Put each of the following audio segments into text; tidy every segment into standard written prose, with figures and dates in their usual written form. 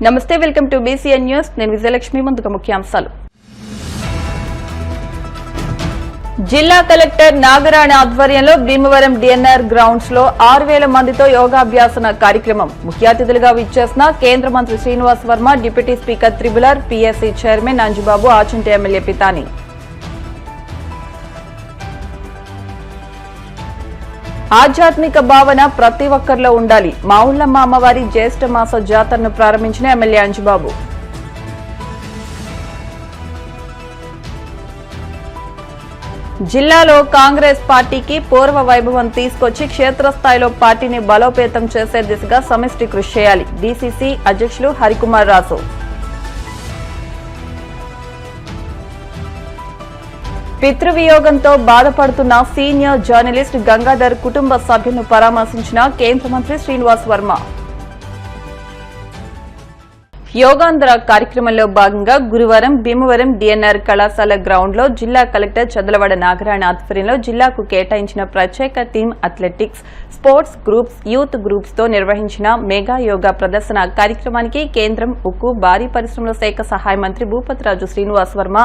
నమస్తే, welcome to BCN news. నేను విజయలక్ష్మి. ముందుగా ముఖ్యాంశాలు. జిల్లా కలెక్టర్ నాగరాణి ఆధ్వర్యంలో భీమవరం DNR గ్రౌండ్స్ లో 6,000 మందితో యోగాభ్యాసన కార్యక్రమం. ముఖ్య అతిథులుగా విచ్చేసిన కేంద్ర మంత్రి శ్రీనివాస్ వర్మ, డిప్యూటీ స్పీకర్ త్రిబులర్, PSC chairman Anjubabu, Achanta MLA Pitani. ఆధ్యాత్మిక భావన ప్రతి ఒక్కరిలో ఉండాలి. మావుళ్లమ్మ అమ్మవారి జ్యేష్ఠ మాస జాతరను ప్రారంభించిన ఎమ్మెల్యే అంజుబాబు. జిల్లాలో కాంగ్రెస్ పార్టీకి పూర్వ వైభవం తీసుకొచ్చి క్షేత్రస్థాయిలో పార్టీని బలోపేతం చేసే దిశగా సమిష్టి కృషి చేయాలి. DCC అధ్యక్షులు హరికుమార్ రాసు. పితృవియోగంతో బాధపడుతున్న సీనియర్ జర్నలిస్ట్ గంగాధర్ కుటుంబ సభ్యులను పరామర్శించిన కేంద్ర మంత్రి శ్రీనివాస్ వర్మ. యోగాంధ్ర కార్యక్రమంలో భాగంగా గురువారం భీమవరం DNR కళాశాల గ్రౌండ్ లో జిల్లా కలెక్టర్ చదలవాడ నాగరాణి ఆధ్వర్యంలో జిల్లాకు కేటాయించిన ప్రత్యేక team athletics, sports groups, youth groups తో నిర్వహించిన మెగా యోగా ప్రదర్శన కార్యక్రమానికి కేంద్రం ఉక్కు, భారీ పరిశ్రమల శాఖ సహాయ మంత్రి భూపతిరాజు శ్రీనివాస్ వర్మ,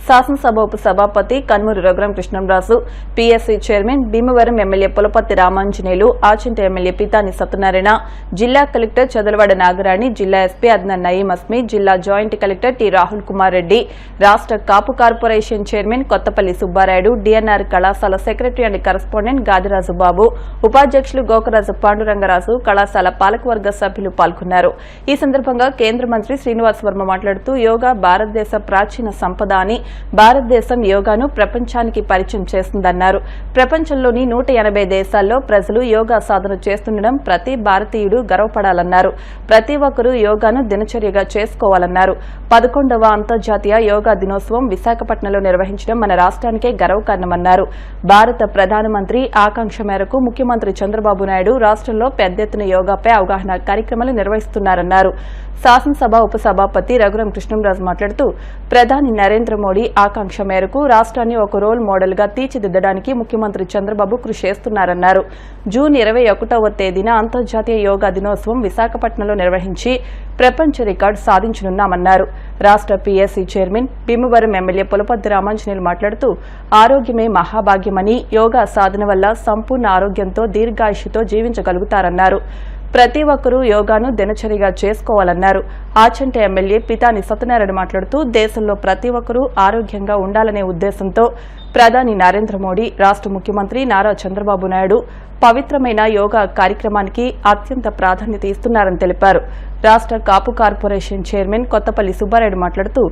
శాసనసభ ఉప సభాపతి Kanumuri Raghuramakrishnamraju, PSC chairman Bhimavaram MLA Pulaparthi Ramanjaneyulu, Achanta MLA Pitani Satyanarayana, జిల్లా కలెక్టర్ చదలవాడ నాగరాణి, జిల్లా SP అద్నాన్ నయీం అస్మి, జిల్లా joint collector T. Rahul Kumar Reddy, రాష్ట్ర Kapu corporation chairman Kothapalli Subbarayudu, DNR కళాశాల secretary and correspondent Gadiraju Babu, ఉపాధ్యక్షులు గోకరాజు పాండురంగరాజు, కళాశాల పాలకవర్గ సభ్యులు పాల్గొన్నారు. ఈ సందర్భంగా కేంద్ర మంత్రి శ్రీనివాస్ వర్మ మాట్లాడుతూ యోగా భారతదేశ ప్రాచీన సంపద అని, భారతదేశం యోగాను ప్రపంచానికి పరిచయం చేస్తుందన్నారు. ప్రపంచంలోని 180 దేశాల్లో ప్రజలు యోగా సాధన చేస్తుండడం ప్రతి భారతీయుడు గర్వపడాలన్నారు. ప్రతి ఒక్కరూ యోగాను దినచర్యగా చేసుకోవాలన్నారు. 11వ అంతర్జాతీయ యోగా దినోత్సవం విశాఖపట్నంలో నిర్వహించడం మన రాష్ట్రానికే గర్వకారణమన్నారు. భారత ప్రధానమంత్రి ఆకాంక్ష మేరకు ముఖ్యమంత్రి చంద్రబాబు నాయుడు రాష్ట్రంలో పెద్ద ఎత్తున యోగాపై అవగాహన కార్యక్రమాలు నిర్వహిస్తున్నారన్నారు. శాసనసభ ఉప సభాపతి రఘురామకృష్ణంరాజు మాట్లాడుతూ ప్రధాని నరేంద్ర మోడీ ఆకాంక్ష మేరకు రాష్ట్రాన్ని ఒక రోల్ మోడల్ గా తీర్చిదిద్దడానికి ముఖ్యమంత్రి చంద్రబాబు కృషి చేస్తున్నారన్నారు. జూన్ 21వ తేదీన అంతర్జాతీయ యోగా దినోత్సవం విశాఖపట్నంలో నిర్వహించి ప్రపంచ రికార్డు సాధించనున్నామన్నారు. రాష్ట్ర PSC chairman Bhimavaram MLA Pulaparthi Ramanjaneyulu మాట్లాడుతూ ఆరోగ్యమే మహాభాగ్యమని, యోగా సాధన వల్ల సంపూర్ణ ఆరోగ్యంతో దీర్ఘాయుష్తో జీవించగలుగుతారన్నారు. ప్రతి ఒక్కరూ యోగాను దినచర్యగా చేసుకోవాలన్నారు. ఆచంటి ఎమ్మెల్యే పితాని సత్యనారాయణ మాట్లాడుతూ దేశంలో ప్రతి ఒక్కరూ ఆరోగ్యంగా ఉండాలనే ఉద్దేశంతో ప్రధాని నరేంద్ర మోడీ, రాష్ట్ర ముఖ్యమంత్రి నారా చంద్రబాబు నాయుడు పవిత్రమైన యోగా కార్యక్రమానికి అత్యంత ప్రాధాన్యత ఇస్తున్నారని తెలిపారు. రాష్ట్ర కాపు కార్పొరేషన్ చైర్మన్ కొత్తపల్లి సుబ్బారాయుడు మాట్లాడుతూ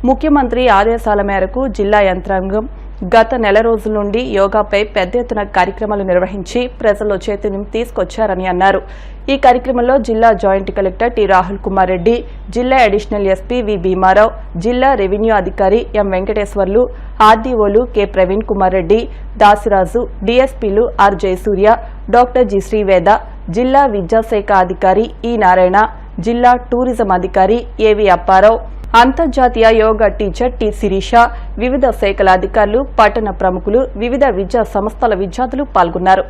ముఖ్యమంత్రి ఆదేశాల మేరకు జిల్లా యంత్రాంగం గత నెల రోజుల నుండి యోగాపై పెద్ద ఎత్తున కార్యక్రమాలు నిర్వహించి ప్రజల్లో చైతన్యం తీసుకొచ్చారని అన్నారు. ఈ కార్యక్రమంలో జిల్లా joint collector T. Rahul Kumar Reddy, జిల్లా అడిషనల్ SP V. భీమారావు, జిల్లా రెవెన్యూ అధికారి M. వెంకటేశ్వర్లు, RDOలు K. ప్రవీణ్ కుమార్ రెడ్డి, దాసిరాజు, DSPలు R. Jayasurya, doctor G. Sriveda, జిల్లా విద్యాశాఖ అధికారి E. నారాయణ, జిల్లా టూరిజం అధికారి AV. అప్పారావు, అంతర్జాతీయ యోగా టీచర్ T. శిరీష, వివిధ శాఖల అధికారులు, పట్టణ ప్రముఖులు, వివిధ విద్యా సంస్థల విద్యార్థులు పాల్గొన్నారు.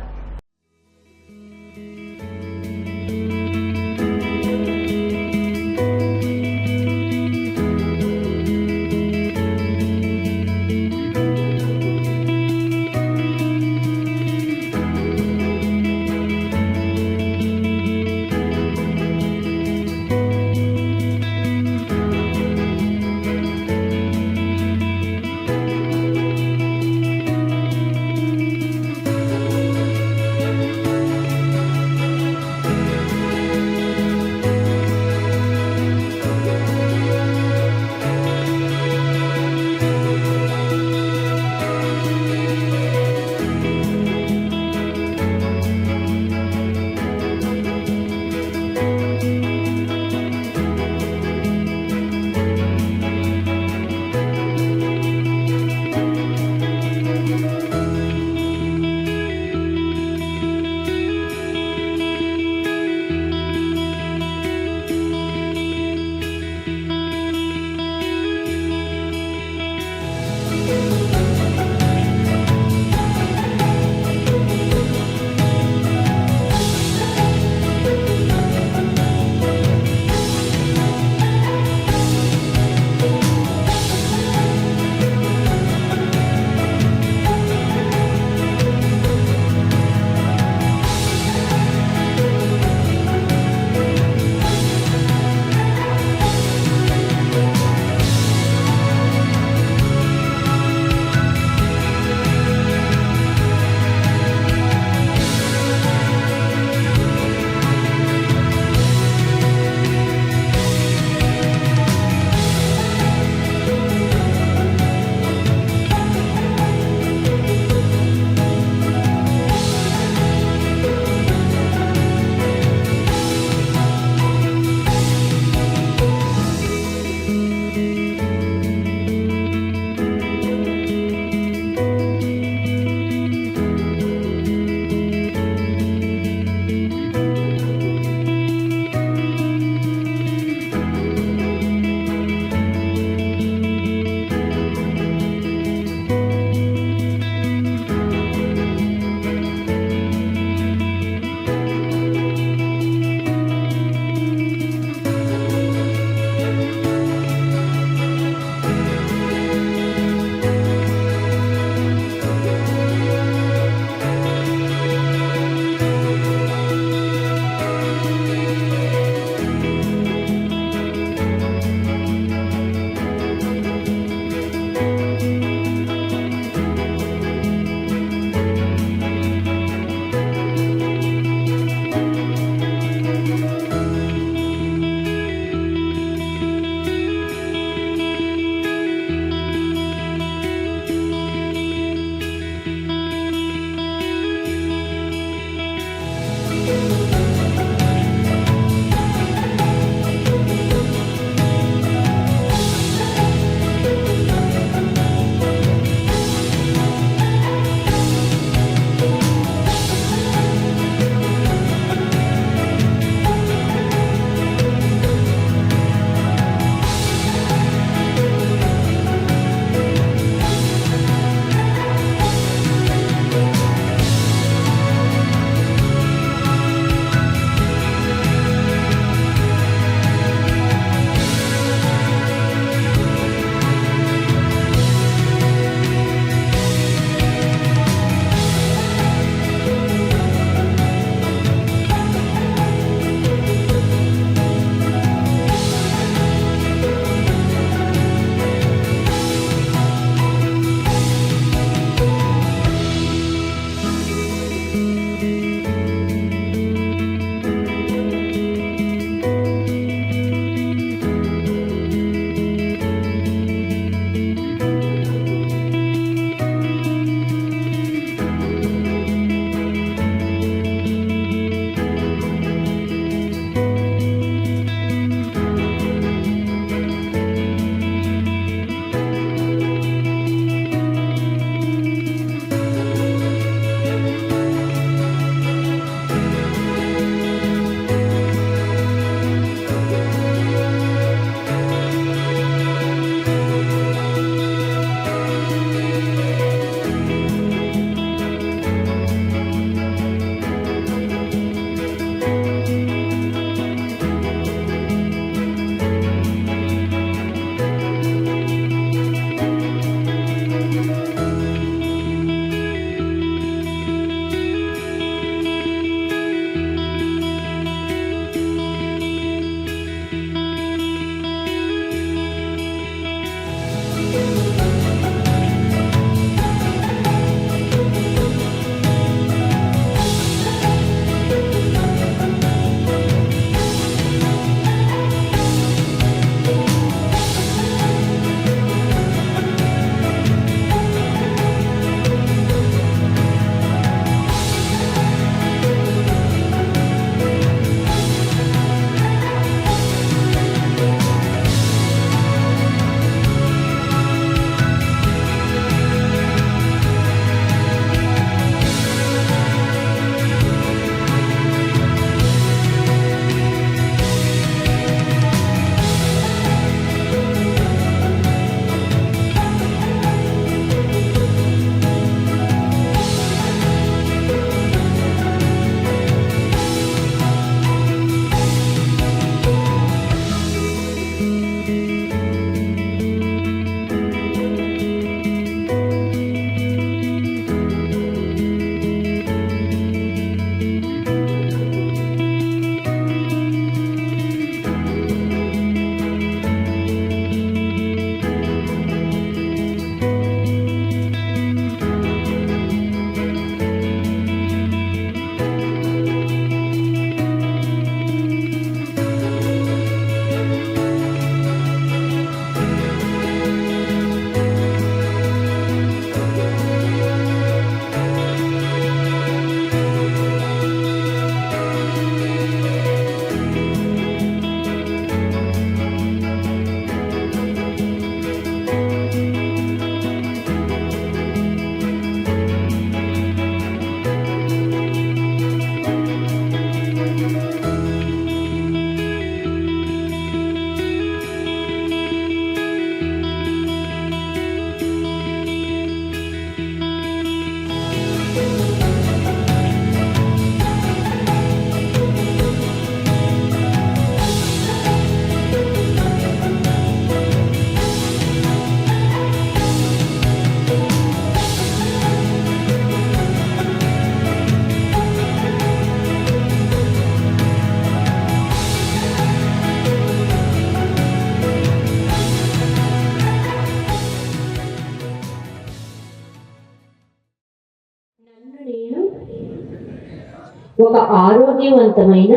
ఒక ఆరోగ్యవంతమైన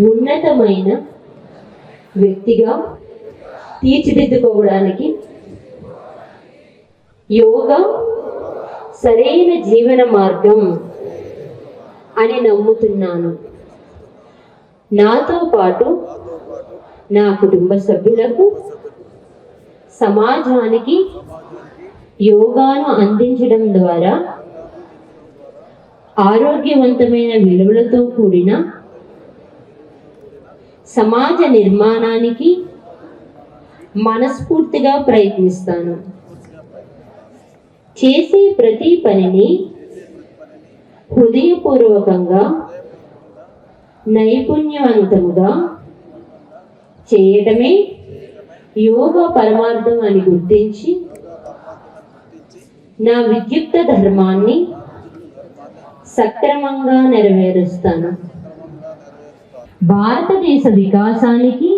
ఉన్నతమైన వ్యక్తిగా తీర్చిదిద్దుకోవడానికి యోగా సరైన జీవన మార్గం అని నమ్ముతున్నాను. నాతో పాటు నా కుటుంబ సభ్యులకు, సమాజానికి యోగాను అందించడం ద్వారా ఆరోగ్యవంతమైన విలువలతో కూడిన సమాజ నిర్మాణానికి మనస్ఫూర్తిగా ప్రయత్నిస్తాను. చేసే ప్రతి పనిని హృదయపూర్వకంగా, నైపుణ్యవంతముగా చేయటమే యోగా పరమార్థం అని గుర్తించి నా విద్యుక్త ధర్మాన్ని సక్రమంగా నెరవేరుస్తాను. భారతదేశ వికాసానికి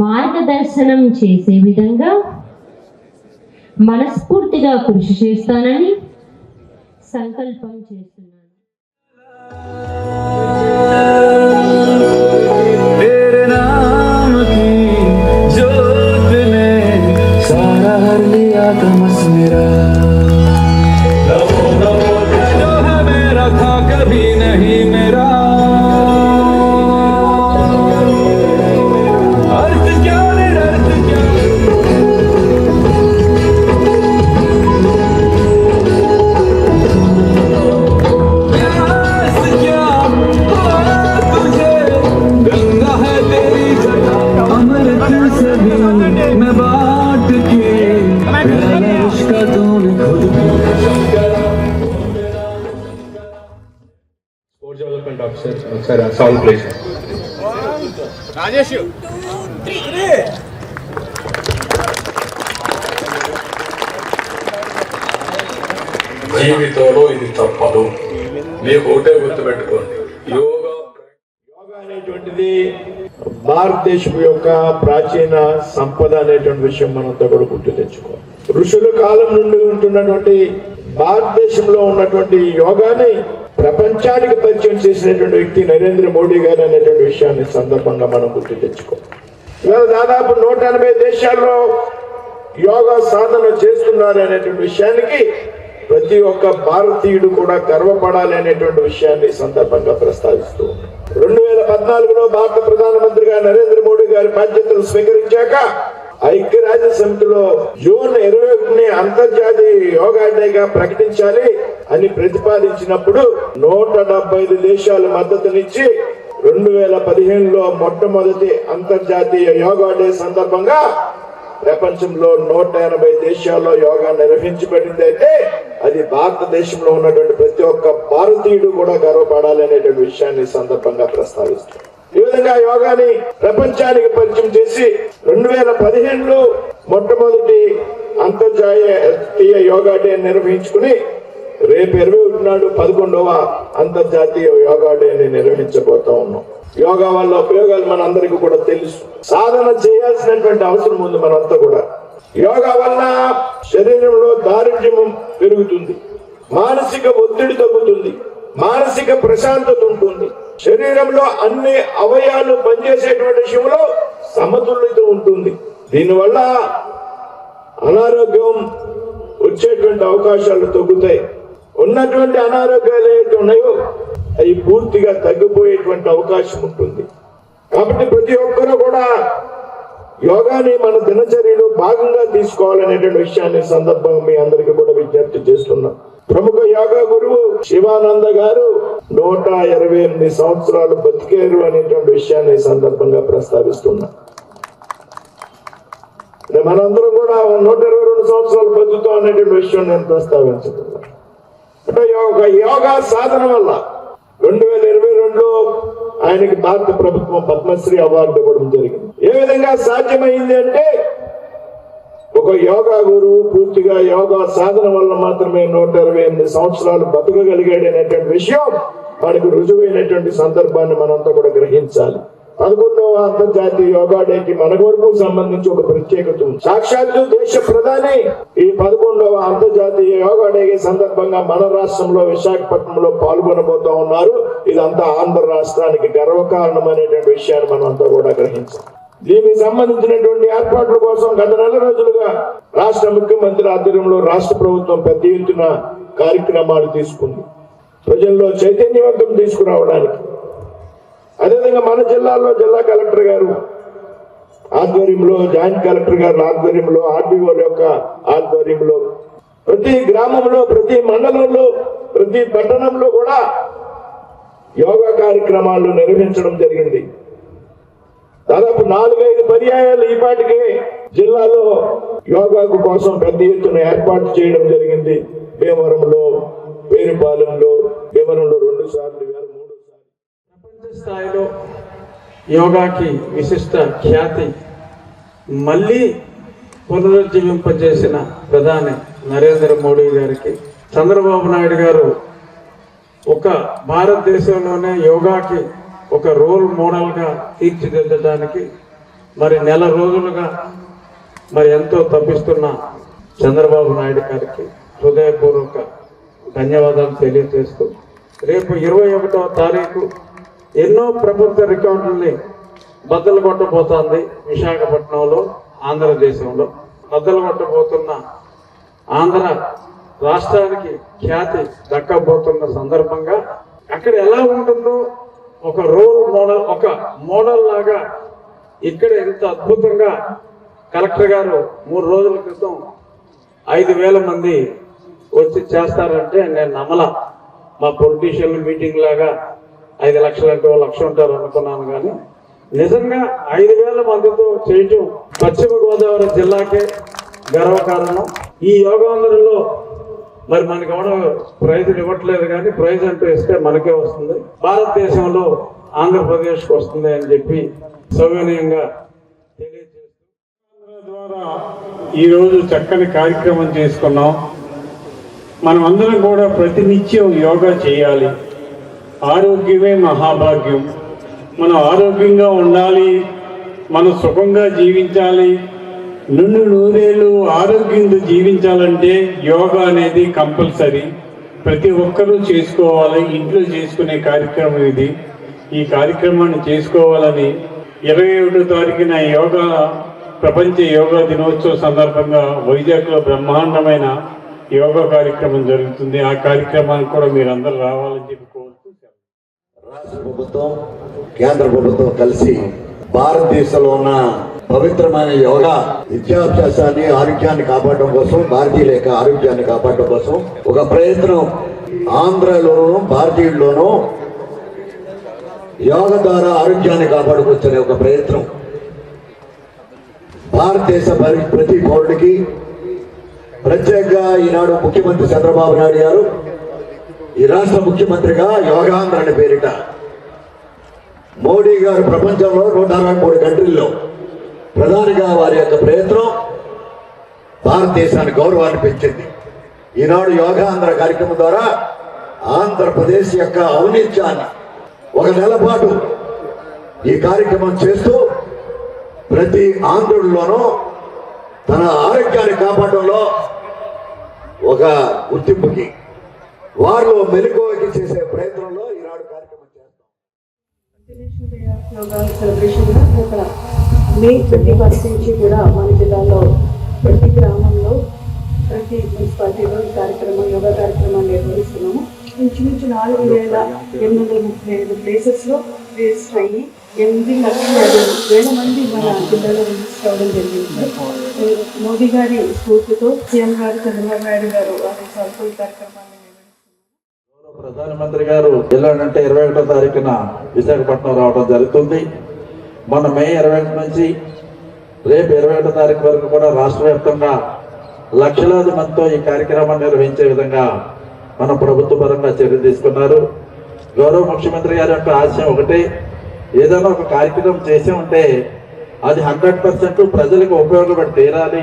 మార్గదర్శనం చేసే విధంగా మనస్ఫూర్తిగా కృషి చేస్తానని సంకల్పం చేస్తున్నాను. Development Officer, sir, sound please. Rajesh. జీవితంలో ఇది తప్పదు. మీకు ఒకటే గుర్తుపెట్టుకోండి, యోగా అనేటువంటిది భారతదేశం యొక్క ప్రాచీన సంపద అనేటువంటి విషయం మనంతా కూడా గుర్తు తెచ్చుకోవాలి. ఋషుల కాలం నుండి ఉంటున్నటువంటి భారతదేశంలో ఉన్నటువంటి యోగాని ప్రపంచానికి పరిచయం చేసినటువంటి వ్యక్తి నరేంద్ర మోడీ గారు అనేటువంటి విషయాన్ని సందర్భంగా మనం గుర్తు తెచ్చుకోవాలి. ఇవాళ దాదాపు 180 దేశాల్లో యోగా సాధన చేస్తున్నారు అనేటువంటి విషయానికి ప్రతి ఒక్క భారతీయుడు కూడా గర్వపడాలి అనేటువంటి విషయాన్ని సందర్భంగా ప్రస్తావిస్తూ ఉన్నాం. 2014లో భారత ప్రధానమంత్రిగా నరేంద్ర మోడీ గారి బాధ్యతలు స్వీకరించాక ఐక్యరాజ్య సమితిలో జూన్ 21ని అంతర్జాతీయ యోగా డేగా ప్రకటించాలి అని ప్రతిపాదించినప్పుడు 175 దేశాలు మద్దతునిచ్చి 2015లో మొట్టమొదటి అంతర్జాతీయ యోగా డే సందర్భంగా ప్రపంచంలో 180 దేశాల్లో యోగా నిర్వహించబడింది. అయితే అది భారతదేశంలో ఉన్నటువంటి ప్రతి ఒక్క భారతీయుడు కూడా గర్వపడాలి అనేటువంటి విషయాన్ని సందర్భంగా ప్రస్తావిస్తారు. ఈ విధంగా యోగాని ప్రపంచానికి పరిచయం చేసి 2015లో మొట్టమొదటి అంతర్జాతీయ యోగా డే నిర్వహించుకుని రేపు 21 నాడు 11వ అంతర్జాతీయ యోగా డేని నిర్వహించబోతా ఉన్నాం. యోగా వల్ల ఉపయోగాలు మనందరికీ కూడా తెలుసు. సాధన చేయాల్సినటువంటి అవసరం ఉంది మనంతా కూడా. యోగా వల్ల శరీరంలో దారిద్ర్యం పెరుగుతుంది, మానసిక ఒత్తిడి తగ్గుతుంది, మానసిక ప్రశాంతత ఉంటుంది, శరీరంలో అన్ని అవయవాలు పనిచేసేటువంటి విషయంలో సమతుల్యత ఉంటుంది. దీనివల్ల అనారోగ్యం వచ్చేటువంటి అవకాశాలు తగ్గుతాయి. ఉన్నటువంటి అనారోగ్యాలు ఏవైతే ఉన్నాయో అవి పూర్తిగా తగ్గిపోయేటువంటి అవకాశం ఉంటుంది. కాబట్టి ప్రతి ఒక్కరూ కూడా యోగాని మన దినచర్యలో భాగంగా తీసుకోవాలనేటువంటి విషయాన్ని సందర్భంగా మీ అందరికీ కూడా విజ్ఞప్తి చేస్తున్నాం. ప్రముఖ యోగా గురువు శివానంద గారు 128 సంవత్సరాలు బతికేరు అనేటువంటి విషయాన్ని సందర్భంగా ప్రస్తావిస్తున్నాం. మనందరం కూడా 122 సంవత్సరాలు బతుకుతాం అనేటువంటి విషయం నేను ప్రస్తావించుతున్నాను. అంటే యోగా సాధన వల్ల 2022లో ఆయనకి భారత ప్రభుత్వం పద్మశ్రీ అవార్డు ఇవ్వడం జరిగింది. ఏ విధంగా సాధ్యమైంది అంటే ఒక యోగా గురువు పూర్తిగా యోగా సాధన వల్ల మాత్రమే 128 సంవత్సరాలు బతకగలిగాడు అనేటువంటి విషయం మనకు రుజువైనటువంటి సందర్భాన్ని మనంతా కూడా గ్రహించాలి. 11వ అంతర్జాతీయ యోగా డేకి మన వరకు సంబంధించి ఒక ప్రత్యేకత ఉంది. సాక్షాత్తు దేశ ప్రధాని ఈ 11వ అంతర్జాతీయ యోగా డే సందర్భంగా మన రాష్ట్రంలో విశాఖపట్నంలో పాల్గొనబోతా ఉన్నారు. ఇదంతా ఆంధ్ర రాష్ట్రానికి గర్వకారణమైనటువంటి విషయాన్ని మనం అంతా కూడా గ్రహించాం. దీనికి సంబంధించినటువంటి ఏర్పాట్ల కోసం గత నెల రోజులుగా రాష్ట్ర ముఖ్యమంత్రి ఆధ్వర్యంలో రాష్ట్ర ప్రభుత్వం పెద్ద ఎత్తున కార్యక్రమాలు తీసుకుంది, ప్రజల్లో చైతన్యవంతం తీసుకురావడానికి. అదేవిధంగా మన జిల్లాలో జిల్లా కలెక్టర్ గారు ఆధ్వర్యంలో, జాయింట్ కలెక్టర్ గారు ఆధ్వర్యంలో, ఆర్డీఓ యొక్క ఆధ్వర్యంలో ప్రతి గ్రామంలో, ప్రతి మండలంలో, ప్రతి పట్టణంలో కూడా యోగా కార్యక్రమాలు నిర్వహించడం జరిగింది. దాదాపు 4-5 పర్యాయాలు ఈ పాటికి జిల్లాలో యోగా కోసం పెద్ద ఎత్తున ఏర్పాటు చేయడం జరిగింది. భీమవరంలో, పేరుపాలెంలో, భీమవరంలో 2 సార్లు, 3 సార్లు. ప్రపంచ స్థాయిలో యోగాకి విశిష్ట ఖ్యాతి మళ్ళీ పునరుజ్జీవింపజేసిన ప్రధాని నరేంద్ర మోడీ గారికి, చంద్రబాబు నాయుడు గారు ఒక భారతదేశంలోనే యోగాకి ఒక రోల్ మోడల్గా తీర్చిదిద్దడానికి మరి నెల రోజులుగా మరి ఎంతో తప్పిస్తున్న చంద్రబాబు నాయుడు గారికి హృదయపూర్వక ధన్యవాదాలు తెలియజేస్తూ, రేపు 21వ తారీఖు ఎన్నో ప్రభుత్వ రికార్డుల్ని బద్దలు కొట్టబోతోంది. విశాఖపట్నంలో, ఆంధ్రదేశంలో బద్దలు కొట్టబోతున్న ఆంధ్ర రాష్ట్రానికి ఖ్యాతి దక్కబోతున్న సందర్భంగా అక్కడ ఎలా ఉంటుందో ఒక రోల్ మోడల్, ఒక మోడల్ లాగా ఇక్కడ ఎంత అద్భుతంగా కలెక్టర్ గారు 3 రోజుల క్రితం 5,000 మంది వచ్చి చేస్తారంటే నేను నమ్మలా. మా పొలిటీషియన్ మీటింగ్ లాగా 5 లక్షలు అంటే 1 లక్ష ఉంటారు అనుకున్నాను, కానీ నిజంగా 5,000 మందితో చేయటం పశ్చిమ గోదావరి జిల్లాకే గర్వకారణం. ఈ యోగాంధ్రలో మరి మనకి ఎవడో ప్రైజులు ఇవ్వట్లేదు, కానీ ప్రైజ్ అంటూ ఇస్తే మనకే వస్తుంది, భారతదేశంలో ఆంధ్రప్రదేశ్కి వస్తుంది అని చెప్పి సౌజన్యంగా తెలియజేస్తూ ద్వారా ఈరోజు చక్కని కార్యక్రమం చేసుకున్నాం. మనం అందరం కూడా ప్రతినిత్యం యోగా చేయాలి. ఆరోగ్యమే మహాభాగ్యం. మనం ఆరోగ్యంగా ఉండాలి, మనం సుఖంగా జీవించాలి, నూరేళ్ళు ఆరోగ్యంతో జీవించాలంటే యోగా అనేది కంపల్సరీ. ప్రతి ఒక్కరూ చేసుకోవాలి. ఇంట్లో చేసుకునే కార్యక్రమం ఇది. ఈ కార్యక్రమాన్ని చేసుకోవాలని 21వ తారీఖున యోగా ప్రపంచ యోగా దినోత్సవ సందర్భంగా వైజాగ్లో బ్రహ్మాండమైన యోగా కార్యక్రమం జరుగుతుంది. ఆ కార్యక్రమానికి కూడా మీరందరూ రావాలని చెప్పి కోరుతూ, రాష్ట్ర ప్రభుత్వం, కేంద్ర ప్రభుత్వం కలిసి భారతదేశంలో ఉన్న పవిత్రమైన యోగా విద్యాభ్యాసాన్ని, ఆరోగ్యాన్ని కాపాడడం కోసం, భారతీయుల యొక్క ఆరోగ్యాన్ని కాపాడడం కోసం ఒక ప్రయత్నం ఆంధ్రలోనూ భారతీయుల్లోనూ యోగ ద్వారా ఆరోగ్యాన్ని కాపాడుకొచ్చనే ఒక ప్రయత్నం భారతదేశ ప్రతి పౌరుడికి, ప్రత్యేకంగా ఈనాడు ముఖ్యమంత్రి చంద్రబాబు నాయుడు గారు ఈ రాష్ట్ర ముఖ్యమంత్రిగా యోగాంధ్ర అనే పేరిట మోడీ గారు ప్రపంచంలో 163 కంట్రీల్లో ప్రధానిగా వారి యొక్క ప్రయత్నం భారతదేశానికి గౌరవాన్ని పెంచింది. ఈనాడు యోగాంధ్ర కార్యక్రమం ద్వారా ఆంధ్రప్రదేశ్ యొక్క ఔన్నత్యాన్ని 1 నెల పాటు ఈ కార్యక్రమం చేస్తూ ప్రతి ఆంధ్రుల్లోనూ తన ఆరోగ్యాన్ని కాపాడడంలో ఒక గుర్తింపుకి, వారిలో మెలకువకి చేసే ప్రయత్నంలో ఈనాడు కార్యక్రమం చేస్తాం. యోగా సెలబ్రేషన్గా ఒక మే 21 నుంచి కూడా మన జిల్లాలో ప్రతి గ్రామంలో, ప్రతి మున్సిపాలిటీలో ఈ కార్యక్రమం, యోగా కార్యక్రమాన్ని నిర్వహిస్తున్నాము. ఇంచుమించు 4,835 ప్లేసెస్లో రిజిస్టర్ అయ్యి 8,50,000 మంది మన జిల్లాలో రిజిస్టర్ అవ్వడం జరిగింది. మోదీ గారి స్ఫూర్తితో సీఎం గారు, చంద్రబాబు నాయుడు గారు ఆదేశాలతో ఈ కార్యక్రమాన్ని నిర్వహిస్తున్నారు. ప్రధానమంత్రి గారు ఎల్లుండంటే 21వ తారీఖున విశాఖపట్నం రావడం జరుగుతుంది. మన మే 21 నుంచి రేపు 21వ తారీఖు వరకు కూడా రాష్ట్ర వ్యాప్తంగా లక్షలాది మందితో ఈ కార్యక్రమాన్ని నిర్వహించే విధంగా మన ప్రభుత్వ పరంగా చర్యలు తీసుకున్నారు. గౌరవ ముఖ్యమంత్రి గారి యొక్క ఆశయం ఒకటే, ఏదైనా ఒక కార్యక్రమం చేసి ఉంటే అది 100% ప్రజలకు ఉపయోగపడి తీరాలి.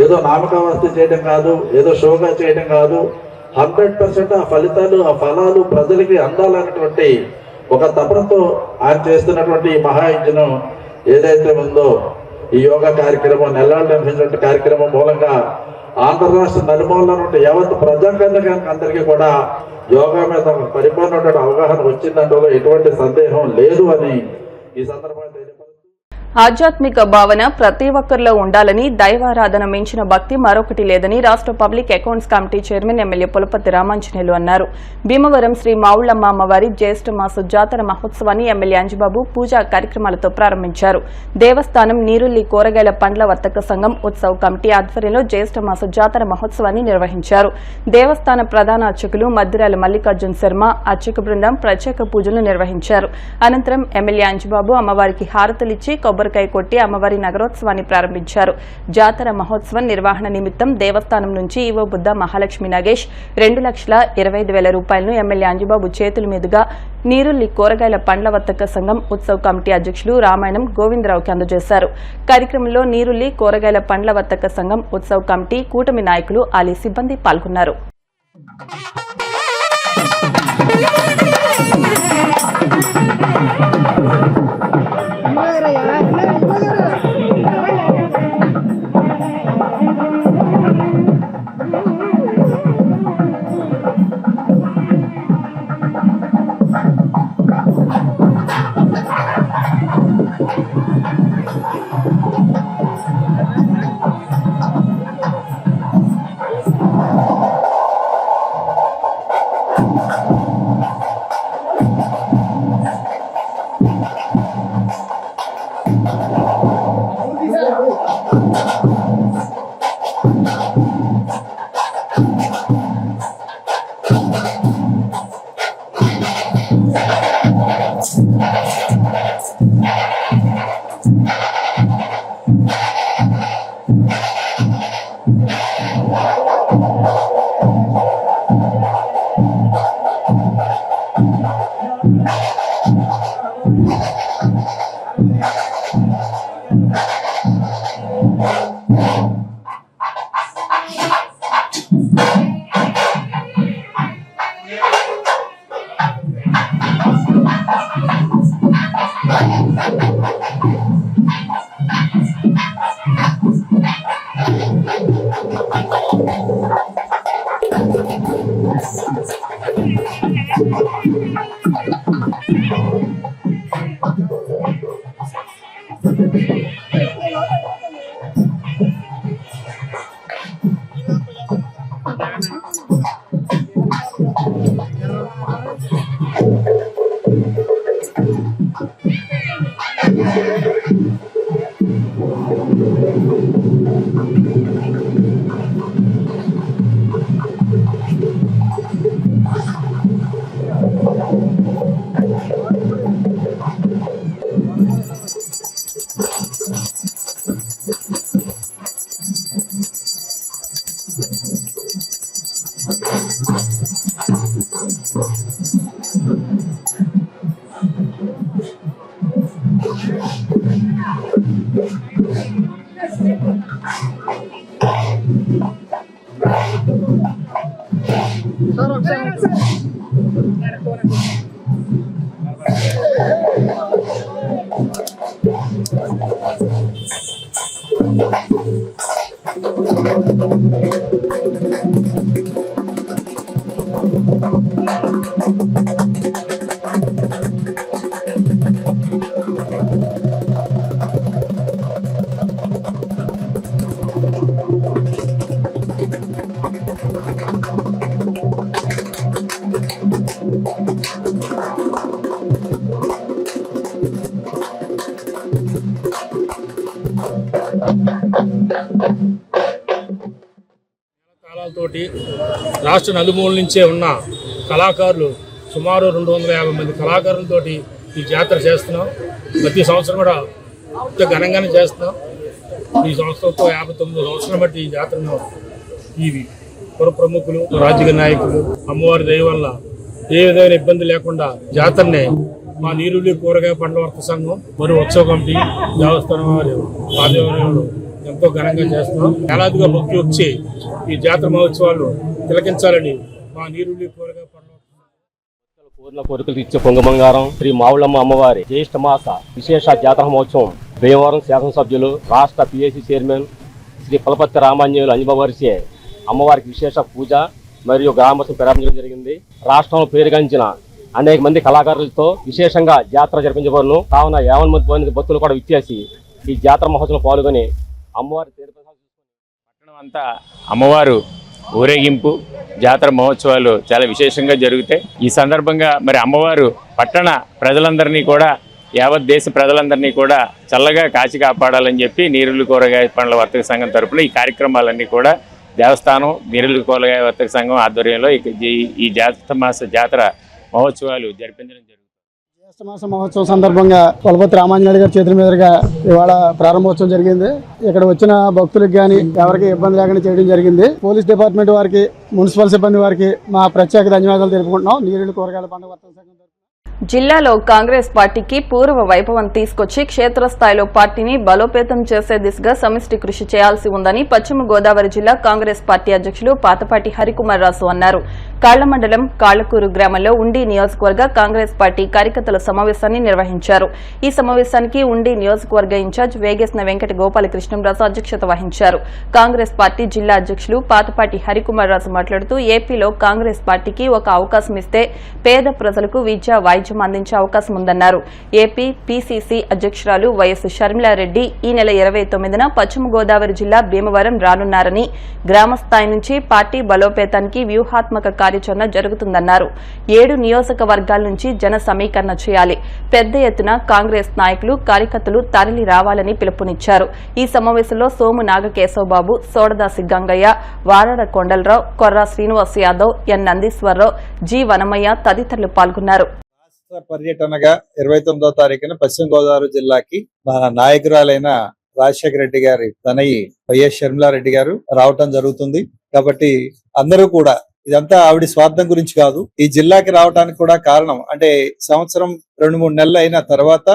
ఏదో నామకావస్థ చేయడం కాదు, ఏదో షోగా చేయడం కాదు, 100% ఆ ఫలితాలు, ఆ ఫలాలు ప్రజలకి అందాలన్నటువంటి ఒక తపనతో ఆయన చేస్తున్నటువంటి ఈ మహాయజ్ఞం ఏదైతే ఉందో ఈ యోగా కార్యక్రమం నెలలు నిర్వహించిన కార్యక్రమం మూలంగా ఆంధ్ర రాష్ట్ర నలుమూలల నుండి యావత్ ప్రజాప్రతినిధులకు అందరికీ కూడా యోగా మీద పరిపూర్ణమైన అవగాహన వచ్చిందంటలో ఎటువంటి సందేహం లేదు అని ఈ సందర్భంగా ఆధ్యాత్మిక భావన ప్రతి ఒక్కరిలో ఉండాలని దైవారాధన మించిన భక్తి మరొకటి లేదని రాష్ట్ర public accounts committee chairman MLA Pulaparthi Ramanjaneyulu అన్నారు. భీమవరం శ్రీ మావుళ్లమ్మ అమ్మవారి జ్యేష్ఠ మాస జాతర మహోత్సవాన్ని ఎమ్మెల్యే అంజిబాబు పూజా కార్యక్రమాలతో ప్రారంభించారు. దేవస్థానం నీరుల్లి కూరగాయల పండ్ల వర్తక సంఘం ఉత్సవ్ కమిటీ ఆధ్వర్యంలో జ్యేష్ఠ మాస జాతర మహోత్సవాన్ని నిర్వహించారు. దేవస్థాన ప్రధాన అర్చకులు మద్దిరాల మల్లికార్జున శర్మ అర్చక బృందం ప్రత్యేక పూజలు నిర్వహించారు. అనంతరం ఎమ్మెల్యే అంజిబాబు అమ్మవారికి హారతులిచ్చి కొబ్బరికాయ కొట్టి అమ్మవారి నగరోత్సవాన్ని ప్రారంభించారు. జాతర మహోత్సవం నిర్వహణ నిమిత్తం దేవస్థానం నుంచి ఈవో బుద్ధ మహాలక్ష్మి నాగేష్ 2,25,000 రూపాయలను ఎమ్మెల్యే అంజిబాబు చేతుల మీదుగా నీరుల్లి కూరగాయల పండ్ల వర్తక సంఘం ఉత్సవ్ కమిటీ అధ్యక్షులు రామాయణం గోవిందరావుకి అందజేశారు. కార్యక్రమంలో నీరుల్లి కూరగాయల పండ్ల వర్తక సంఘం ఉత్సవ్ కమిటీ కూటమి నాయకులు ఆలీ సిబ్బంది పాల్గొన్నారు. కాలాలతోటి రాష్ట్ర నలుమూల నుంచే ఉన్న కళాకారులు సుమారు 250 మంది కళాకారులతోటి ఈ జాతర చేస్తున్నాం. ప్రతి సంవత్సరం కూడా ఇంత ఘనంగానే చేస్తున్నాం. ఈ సంవత్సరంతో 59 సంవత్సరాల బట్టి ఈ జాతరను ఈ పుర ప్రముఖులు, రాజకీయ నాయకులు, అమ్మవారి దయ వల్ల ఏ విధమైన ఇబ్బంది లేకుండా జాతరని మా నీరుల్లి కూరగాయ పండ్ల వర్తక సంఘం మరియు ఉత్సవ కమిటీ దేవస్థానం వారి ఆధ్వర్యంలో ఎంతో ఘనంగా చేస్తున్నాం. వేలాదిగా భక్తులు వచ్చి ఈ జాతర మహోత్సవాలు తిలకించాలని మా నీరుల్లి కూరగాయ పండ్ల పూర్ణ కోరికలు ఇచ్చే పొంగబంగారం శ్రీ మావుళ్ళమ్మ అమ్మవారి జ్యేష్ఠ మాస విశేష జాతర మహోత్సవం భీమవరం శాసనసభ్యులు రాష్ట్ర పిఎసి చైర్మన్ శ్రీ పలపత్తి రామాంజనేయులు అంజబావారిచే అమ్మవారికి విశేష పూజ మరియు గ్రామస్తులు ప్రారంభించడం జరిగింది. రాష్ట్రంలో పేరుగాంచిన అనేక మంది కళాకారులతో విశేషంగా జాతర జరిపించబడును. కావున 50 మంది భక్తులు కూడా విచ్చేసి ఈ జాతర మహోత్సవంలో పాల్గొని అమ్మవారి పట్టణం అంతా అమ్మవారు ఊరేగింపు జాతర మహోత్సవాలు చాలా విశేషంగా జరుగుతాయి. ఈ సందర్భంగా మరి అమ్మవారు పట్టణ ప్రజలందరినీ కూడా యావత్ దేశ ప్రజలందరినీ కూడా చల్లగా కాచి కాపాడాలని చెప్పి నీరులు కూరగాయ పండ్ల వర్తక సంఘం తరపున ఈ కార్యక్రమాలన్నీ కూడా దేవస్థానం నీరులు కూరగాయ వర్తక సంఘం ఆధ్వర్యంలో ఈ జ్యేష్ఠ మాస జాతర మహోత్సవాలు జరిపించడం జరుగుతుంది. జ్యేష్ఠ మాస మహోత్సవం సందర్భంగా పలపతి రామాంజనేయులు గారి చేతుల మీదుగా ఇవాళ ప్రారంభోత్సవం జరిగింది. ఇక్కడ వచ్చిన భక్తులకు కానీ ఎవరికి ఇబ్బంది లేకుండా చేయడం జరిగింది. పోలీస్ డిపార్ట్మెంట్ వారికి, మున్సిపల్ సిబ్బంది వారికి మా ప్రత్యేక ధన్యవాదాలు తెలుపుకుంటున్నాం. నీరుడు కూరగాయల పండుగ వర్తక సంఘం జిల్లాలో కాంగ్రెస్ పార్టీకి పూర్వ వైభవం తీసుకొచ్చి క్షేత్రస్థాయిలో పార్టీని బలోపేతం చేసే దిశగా సమిష్టి కృషి చేయాల్సి ఉందని పశ్చిమ గోదావరి జిల్లా కాంగ్రెస్ పార్టీ అధ్యక్షులు పాతపాటి హరికుమార్ రాసు అన్నారు. కాళ్ల మండలం కాళ్లకూరు గ్రామంలో ఉండి నియోజకవర్గ కాంగ్రెస్ పార్టీ కార్యకర్తల సమావేశాన్ని నిర్వహించారు. ఈ సమావేశానికి ఉండి నియోజకవర్గ ఇన్ఛార్జ్ వేగేసిన వెంకట గోపాలకృష్ణంరాజు అధ్యక్షత వహించారు. కాంగ్రెస్ పార్టీ జిల్లా అధ్యక్షులు పాతపాటి హరికుమార్ రాసు మాట్లాడుతూ ఏపీలో కాంగ్రెస్ పార్టీకి ఒక అవకాశం ఇస్తే పేద ప్రజలకు విద్య, వైద్యం అందించే అవకాశం ఉందన్నారు. ఏపీ పీసీసీ అధ్యక్షురాలు వైఎస్ షర్మిలారెడ్డి ఈ నెల 29న పశ్చిమ గోదావరి జిల్లా భీమవరం రానున్నారని, గ్రామస్థాయి నుంచి పార్టీ బలోపేతానికి వ్యూహాత్మక కార్యాచరణ జరుగుతుందన్నారు. 7 నియోజకవర్గాల నుంచి జన సమీకరణ చేయాలి. పెద్ద ఎత్తున కాంగ్రెస్ నాయకులు, కార్యకర్తలు తరలి రావాలని పిలుపునిచ్చారు. ఈ సమావేశంలో సోము నాగకేశవబాబు, సోడదాసి గంగయ్య, వారాడ కొండలరావు, కొర్రా శ్రీనివాస్ యాదవ్, ఎన్ నందీశ్వరరావు, జి వనమయ్య తదితరులు పాల్గొన్నారు. పర్యటనగా 29వ తారీఖున పశ్చిమ గోదావరి జిల్లాకి మన నాయకురాలైన రాజశేఖర రెడ్డి గారి తనయి వైఎస్ షర్మిలారెడ్డి గారు రావటం జరుగుతుంది. కాబట్టి అందరూ కూడా ఇదంతా ఆవిడ స్వార్థం గురించి కాదు, ఈ జిల్లాకి రావడానికి కూడా కారణం అంటే సంవత్సరం 2-3 నెలలు అయిన తర్వాత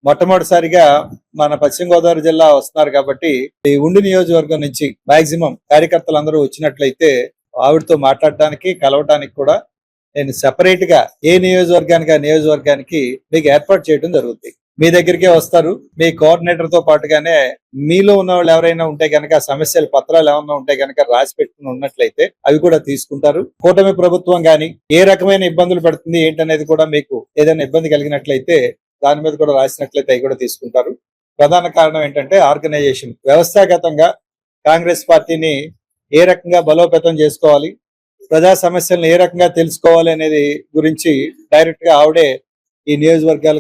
మొట్టమొదటిసారిగా మన పశ్చిమ గోదావరి జిల్లా వస్తున్నారు. కాబట్టి ఈ ఉండి నియోజకవర్గం నుంచి మాక్సిమం కార్యకర్తలు అందరూ వచ్చినట్లయితే ఆవిడతో మాట్లాడటానికి, కలవటానికి కూడా నేను సెపరేట్ గా ఏ నియోజకవర్గానికి ఆ నియోజకవర్గానికి మీకు ఏర్పాటు చేయడం జరుగుతుంది. మీ దగ్గరికే వస్తారు. మీ కోఆర్డినేటర్ తో పాటుగానే మీలో ఉన్న వాళ్ళు ఎవరైనా ఉంటే కనుక సమస్యల పత్రాలు ఏమైనా ఉంటే కనుక రాసి పెట్టుకుని ఉన్నట్లయితే అవి కూడా తీసుకుంటారు. కూటమి ప్రభుత్వం గాని ఏ రకమైన ఇబ్బందులు పెడుతుంది ఏంటనేది కూడా మీకు ఏదైనా ఇబ్బంది కలిగినట్లయితే దాని మీద కూడా రాసినట్లయితే అవి కూడా తీసుకుంటారు. ప్రధాన కారణం ఏంటంటే ఆర్గనైజేషన్, వ్యవస్థాగతంగా కాంగ్రెస్ పార్టీని ఏ రకంగా బలోపేతం చేసుకోవాలి, ప్రజా సమస్యలను ఏ రకంగా తెలుసుకోవాలి అనేది గురించి డైరెక్ట్ గా ఆవిడే ఈ నియోజకవర్గాల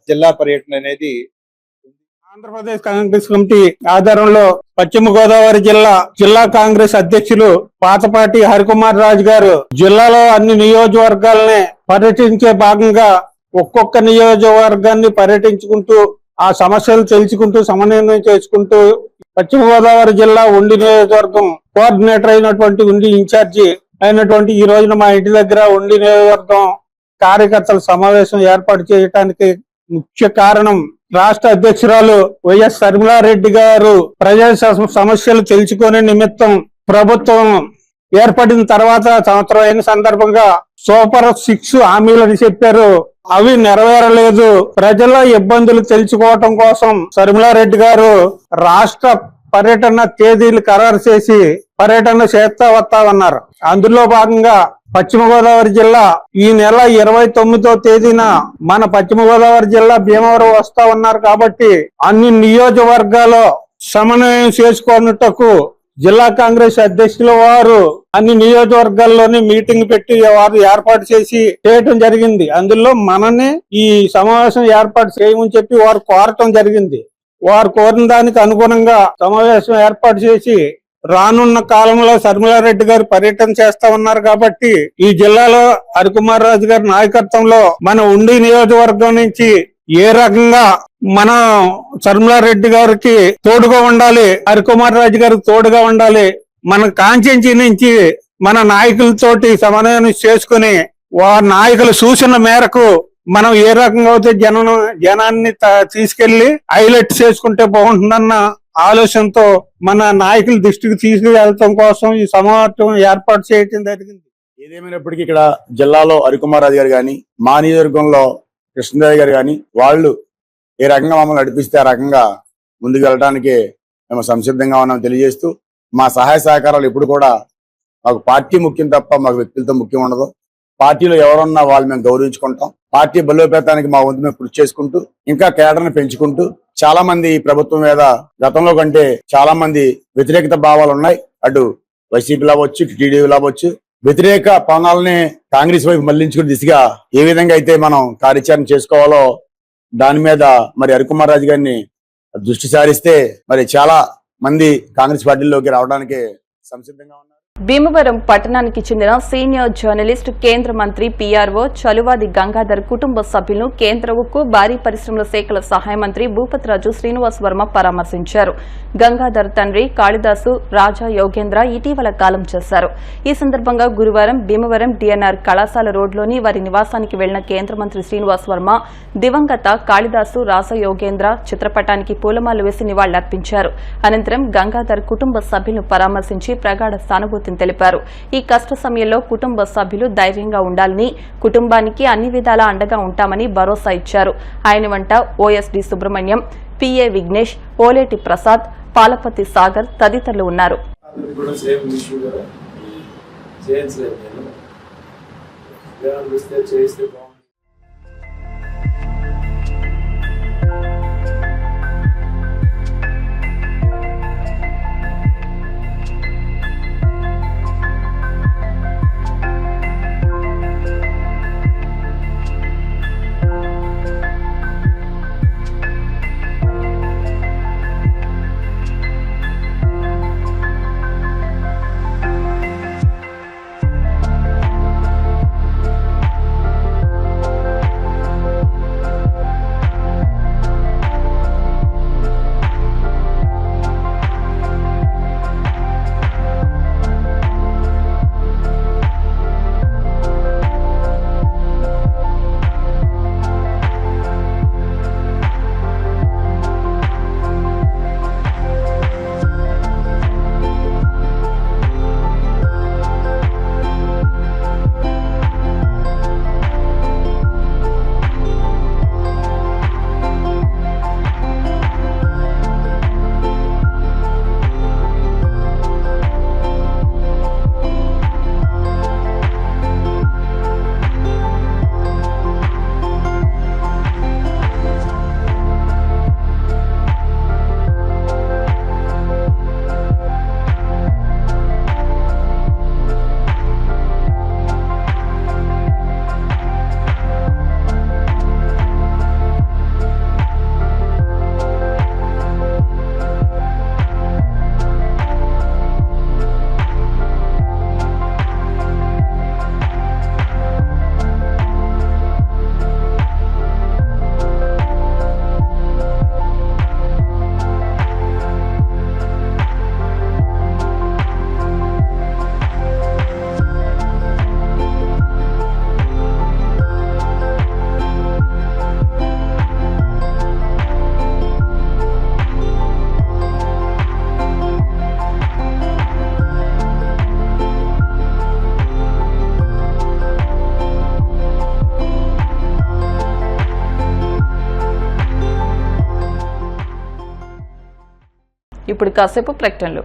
జిల్లా పర్యటన అనేది. ఆంధ్రప్రదేశ్ కాంగ్రెస్ కమిటీ ఆధ్వర్యంలో పశ్చిమ గోదావరి జిల్లా కాంగ్రెస్ అధ్యక్షులు పాతపాటి హరికుమార్ రాజు గారు జిల్లాలో అన్ని నియోజకవర్గాలని పర్యటించే భాగంగా ఒక్కొక్క నియోజకవర్గాన్ని పర్యటించుకుంటూ ఆ సమస్యలు తెలుసుకుంటూ సమన్వయం చేసుకుంటూ పశ్చిమ గోదావరి జిల్లా ఉండి నియోజకవర్గం కోఆర్డినేటర్ అయినటువంటి ఉండి ఇన్ఛార్జి అయినటువంటి ఈ రోజున మా ఇంటి దగ్గర ఉండి నియోజకవర్గం కార్యకర్తల సమావేశం ఏర్పాటు చేయడానికి ముఖ్య కారణం రాష్ట్ర అధ్యక్షురాలు వైఎస్ షర్మిలారెడ్డి గారు ప్రజా సమస్యలు తెలుసుకునే నిమిత్తం ప్రభుత్వం ఏర్పడిన తర్వాత సంవత్సరం అయిన సందర్భంగా సూపర్ 6 హామీలని చెప్పారు. అవి నెరవేరలేదు. ప్రజల ఇబ్బందులు తెలుసుకోవటం కోసం షర్మిలారెడ్డి గారు రాష్ట్ర పర్యటన తేదీలు ఖరారు చేసి పర్యటన చేస్తా వస్తామన్నారు. అందులో భాగంగా పశ్చిమ గోదావరి జిల్లా ఈ నెల 29వ తేదీన మన పశ్చిమ గోదావరి జిల్లా భీమవరం వస్తా ఉన్నారు. కాబట్టి అన్ని నియోజకవర్గాల్లో సమన్వయం చేసుకున్నట్టుకు జిల్లా కాంగ్రెస్ అధ్యక్షుల వారు అన్ని నియోజకవర్గాల్లోని మీటింగ్ పెట్టి వారు ఏర్పాటు చేసి చేయటం జరిగింది. అందులో మనని ఈ సమావేశం ఏర్పాటు చేయమని చెప్పి వారు కోరటం జరిగింది. వారు కోరిన దానికి అనుగుణంగా సమావేశం ఏర్పాటు చేసి రానున్న కాలంలో షర్మిలారెడ్డి గారు పర్యటన చేస్తా ఉన్నారు. కాబట్టి ఈ జిల్లాలో హరికుమార్ రాజు గారి నాయకత్వంలో మన ఉండి నియోజకవర్గం నుంచి ఏ రకంగా మన షర్మిలారెడ్డి గారికి తోడుగా ఉండాలి, హరికుమార్ రాజు గారికి తోడుగా ఉండాలి, మన కాన్స్టిట్యుయెన్సీ నుంచి మన నాయకులతోటి సమన్వయం చేసుకుని వారి నాయకుల సూచన మేరకు మనం ఏ రకంగా అయితే జనాన్ని తీసుకెళ్లి హైలైట్ చేసుకుంటే బాగుంటుందన్న ఆలోచనతో మన నాయకుల దృష్టికి తీసుకువెళ్ళటం కోసం ఈ సమావేశం ఏర్పాటు చేయడం జరిగింది. ఏదేమైనప్పటికీ ఇక్కడ జిల్లాలో హరికుమార్ రాజు గారు కానీ, మా నియోజకవర్గంలో కృష్ణదేవి గారు కానీ, వాళ్ళు ఏ రకంగా మమ్మల్ని నడిపిస్తే ఆ రకంగా ముందుకు వెళ్ళడానికి మేము సంసిద్ధంగా ఉన్నాం తెలియజేస్తూ, మా సహాయ సహకారాలు ఎప్పుడు కూడా మాకు పార్టీ ముఖ్యం తప్ప మాకు వ్యక్తులతో ముఖ్యం ఉండదు. పార్టీలో ఎవరున్నా వాళ్ళు మేము గౌరవించుకుంటాం. పార్టీ బలోపేతానికి మా వంతు మేము కృషి చేసుకుంటూ, ఇంకా కేడర్ని పెంచుకుంటూ, చాలా మంది ఈ ప్రభుత్వం మీద గతంలో కంటే చాలా మంది వ్యతిరేకత భావాలు ఉన్నాయి. అటు వైసీపీలో అవ్వచ్చు, టీడీపీలో అవ్వచ్చు. వ్యతిరేక పవనాలని కాంగ్రెస్ వైపు మళ్లించుకునే దిశగా ఏ విధంగా అయితే మనం కార్యాచరణ చేసుకోవాలో దాని మీద మరి హరికుమార్ రాజు గారిని దృష్టి సారిస్తే మరి చాలా మంది కాంగ్రెస్ పార్టీలోకి రావడానికి సంసిద్ధంగా ఉన్నారు. భీమవరం పట్టణానికి చెందిన సీనియర్ జర్నలిస్ట్, కేంద్ర మంత్రి పీఆర్ఓ చలువాది గంగాధర్ కుటుంబ సభ్యులను కేంద్ర ఉక్కు, భారీ పరిశ్రమల శాఖల సహాయ మంత్రి భూపతిరాజు శ్రీనివాస్ వర్మ పరామర్శించారు. గంగాధర్ తండ్రి కాళిదాసు రాజా యోగేంద్ర ఇటీవల కాలం చేశారు. ఈ సందర్భంగా గురువారం భీమవరం డిఎన్ఆర్ కళాశాల రోడ్లోని వారి నివాసానికి వెళ్లిన కేంద్ర మంత్రి శ్రీనివాస్ వర్మ దివంగత కాళిదాసు రాజా యోగేంద్ర చిత్రపటానికి పూలమాలలు వేసి నివాళులర్పించారు. అనంతరం గంగాధర్ కుటుంబ సభ్యులను పరామర్శించి ప్రగాఢ సానుభూతి తెలిపారు. ఈ కష్ట సమయంలో కుటుంబ సభ్యులు ధైర్యంగా ఉండాలని, కుటుంబానికి అన్ని విధాలా అండగా ఉంటామని భరోసా ఇచ్చారు. ఆయన వెంట ఓఎస్డీ సుబ్రహ్మణ్యం, పిఏ విఘ్నేష్, ఓలేటి ప్రసాద్, పాలపతి సాగర్ తదితరులు ఉన్నారు. ఇప్పుడు కాసేపు ప్రకటనలు.